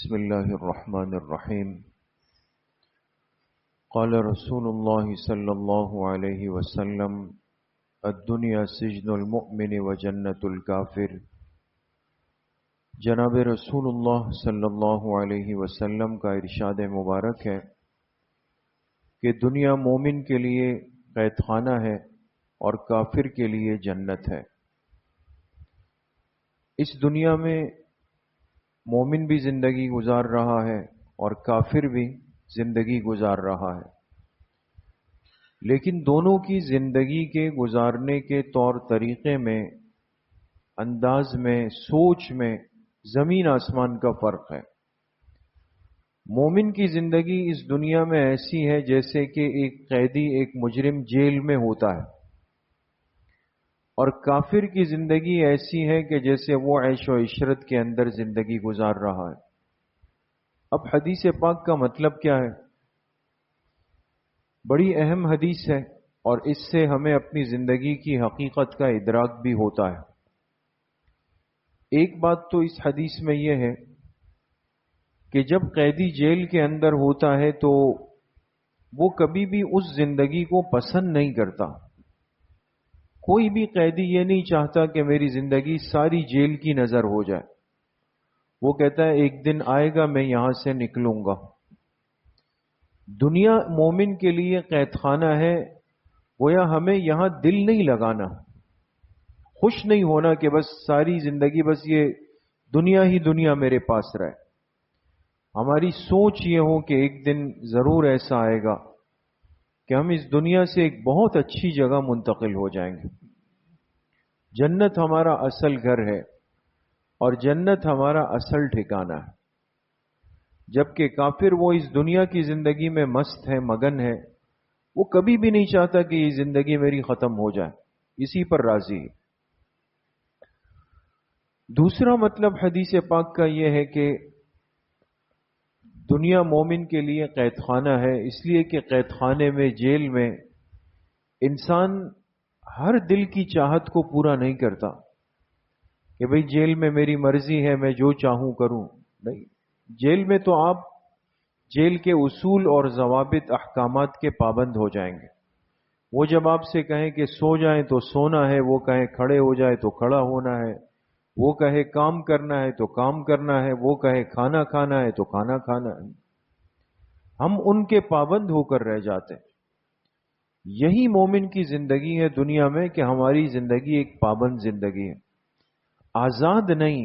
بسم الله الرحمن الرحيم. قال رسول الله صلى الله عليه وسلم: الدنيا سجن المؤمن وجنة الكافر. جناب رسول اللہ صلی اللہ علیہ وسلم کا ارشاد مبارک ہے کہ دنیا مومن کے لیے قید خانہ ہے اور کافر کے لیے جنت ہے. اس دنیا میں مومن بھی زندگی گزار رہا ہے اور کافر بھی زندگی گزار رہا ہے، لیکن دونوں کی زندگی کے گزارنے کے طور طریقے میں، انداز میں، سوچ میں زمین آسمان کا فرق ہے. مومن کی زندگی اس دنیا میں ایسی ہے جیسے کہ ایک قیدی ایک مجرم جیل میں ہوتا ہے، اور کافر کی زندگی ایسی ہے کہ جیسے وہ عیش و عشرت کے اندر زندگی گزار رہا ہے. اب حدیث پاک کا مطلب کیا ہے؟ بڑی اہم حدیث ہے اور اس سے ہمیں اپنی زندگی کی حقیقت کا ادراک بھی ہوتا ہے. ایک بات تو اس حدیث میں یہ ہے کہ جب قیدی جیل کے اندر ہوتا ہے تو وہ کبھی بھی اس زندگی کو پسند نہیں کرتا. کوئی بھی قیدی یہ نہیں چاہتا کہ میری زندگی ساری جیل کی نظر ہو جائے. وہ کہتا ہے ایک دن آئے گا میں یہاں سے نکلوں گا. دنیا مومن کے لیے قید خانہ ہے، گویا ہمیں یہاں دل نہیں لگانا، خوش نہیں ہونا کہ بس ساری زندگی بس یہ دنیا ہی دنیا میرے پاس رہے. ہماری سوچ یہ ہو کہ ایک دن ضرور ایسا آئے گا کہ ہم اس دنیا سے ایک بہت اچھی جگہ منتقل ہو جائیں گے. جنت ہمارا اصل گھر ہے اور جنت ہمارا اصل ٹھکانہ ہے. جبکہ کافر وہ اس دنیا کی زندگی میں مست ہے، مگن ہے، وہ کبھی بھی نہیں چاہتا کہ یہ زندگی میری ختم ہو جائے، اسی پر راضی ہے. دوسرا مطلب حدیث پاک کا یہ ہے کہ دنیا مومن کے لیے قید خانہ ہے، اس لیے کہ قید خانے میں، جیل میں انسان ہر دل کی چاہت کو پورا نہیں کرتا کہ بھئی جیل میں میری مرضی ہے، میں جو چاہوں کروں. نہیں، جیل میں تو آپ جیل کے اصول اور ضوابط احکامات کے پابند ہو جائیں گے. وہ جب آپ سے کہیں کہ سو جائیں تو سونا ہے، وہ کہیں کھڑے ہو جائے تو کھڑا ہونا ہے، وہ کہے کام کرنا ہے تو کام کرنا ہے، وہ کہے کھانا کھانا ہے تو کھانا کھانا ہے. ہم ان کے پابند ہو کر رہ جاتے ہیں. یہی مومن کی زندگی ہے دنیا میں کہ ہماری زندگی ایک پابند زندگی ہے، آزاد نہیں.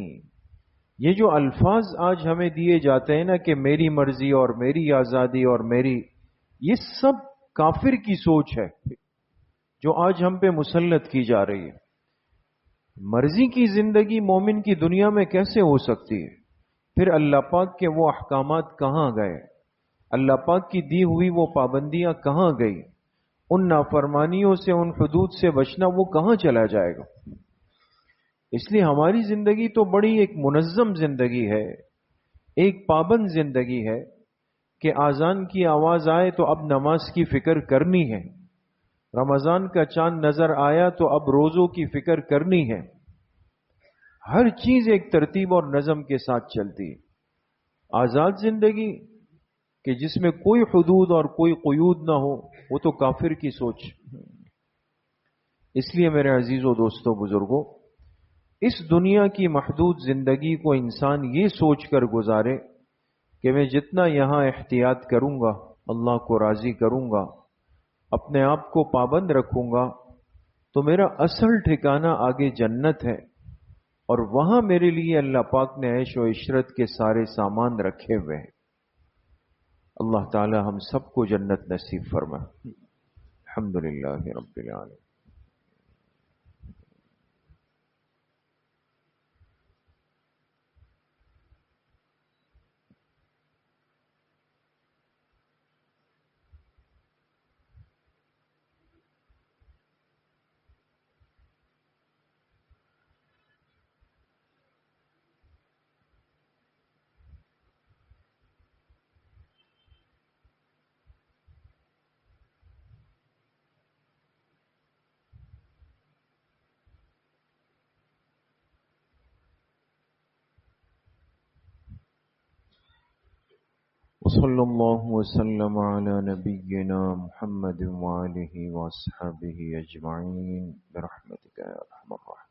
یہ جو الفاظ آج ہمیں دیے جاتے ہیں نا کہ میری مرضی اور میری آزادی اور میری، یہ سب کافر کی سوچ ہے جو آج ہم پہ مسلط کی جا رہی ہے. مرضی کی زندگی مومن کی دنیا میں کیسے ہو سکتی ہے؟ پھر اللہ پاک کے وہ احکامات کہاں گئے؟ اللہ پاک کی دی ہوئی وہ پابندیاں کہاں گئی؟ ان نافرمانیوں سے، ان حدود سے بچنا وہ کہاں چلا جائے گا؟ اس لیے ہماری زندگی تو بڑی ایک منظم زندگی ہے، ایک پابند زندگی ہے کہ آذان کی آواز آئے تو اب نماز کی فکر کرنی ہے، رمضان کا چاند نظر آیا تو اب روزوں کی فکر کرنی ہے. ہر چیز ایک ترتیب اور نظم کے ساتھ چلتی ہے. آزاد زندگی کہ جس میں کوئی حدود اور کوئی قیود نہ ہو، وہ تو کافر کی سوچ. اس لیے میرے عزیزوں، دوستوں، بزرگوں، اس دنیا کی محدود زندگی کو انسان یہ سوچ کر گزارے کہ میں جتنا یہاں احتیاط کروں گا، اللہ کو راضی کروں گا، اپنے آپ کو پابند رکھوں گا، تو میرا اصل ٹھکانہ آگے جنت ہے، اور وہاں میرے لیے اللہ پاک نے عیش و عشرت کے سارے سامان رکھے ہوئے ہیں. اللہ تعالی ہم سب کو جنت نصیب فرمائے. الحمدللہ رب العالمین. وصلى الله وسلم على نبينا محمد وآله وأصحابه أجمعين برحمتك يا أرحم الراحمين.